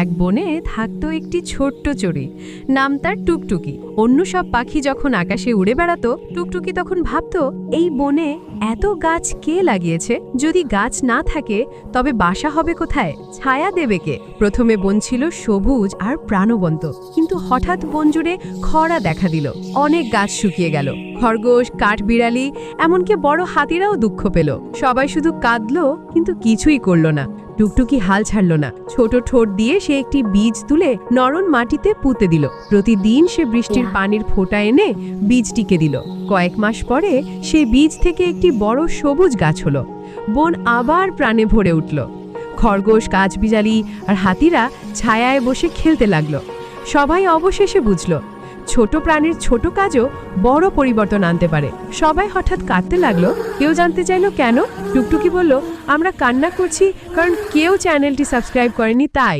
এক বনে থাকতো একটি ছোট্ট চড়ুই, নাম তার টুকটুকি। অন্য সব পাখি যখন আকাশে উড়ে বেড়াতো, টুকটুকি তখন ভাবতো, এই বনে এত গাছ কে লাগিয়েছে? যদি গাছ না থাকে তবে বাসা হবে কোথায়, ছায়া দেবে কে? প্রথমে বন ছিল সবুজ আর প্রাণবন্ত, কিন্তু হঠাৎ বন জুড়ে খরা দেখা দিল। অনেক গাছ শুকিয়ে গেল। খরগোশ, কাঠবিড়ালি, এমনকি বড় হাতিরাও দুঃখ পেল। সবাই শুধু কাঁদলো, কিন্তু কিছুই করল না। টুকটুকি হাল ছাড়ল না। ছোট ঠোঁট দিয়ে সে একটি বীজ তুলে নরম মাটিতে পুঁতে দিল। প্রতিদিন সে বৃষ্টির পানির ফোঁটা এনে বীজটিকে দিল। কয়েক মাস পরে সেই বীজ থেকে একটি বড় সবুজ গাছ হলো। বন আবার প্রাণে ভরে উঠল। খরগোশ, কাঠবিড়ালি আর হাতিরা ছায়ায় বসে খেলতে লাগলো। সবাই অবশেষে বুঝল, ছোট প্রাণীর ছোট কাজও বড় পরিবর্তন আনতে পারে। সবাই হঠাৎ কাঁদতে লাগলো। কেউ জানতে চাইলো কেন? টুকটুকি বলল, আমরা কান্না করছি কারণ কেউ চ্যানেলটি সাবস্ক্রাইব করেনি, তাই।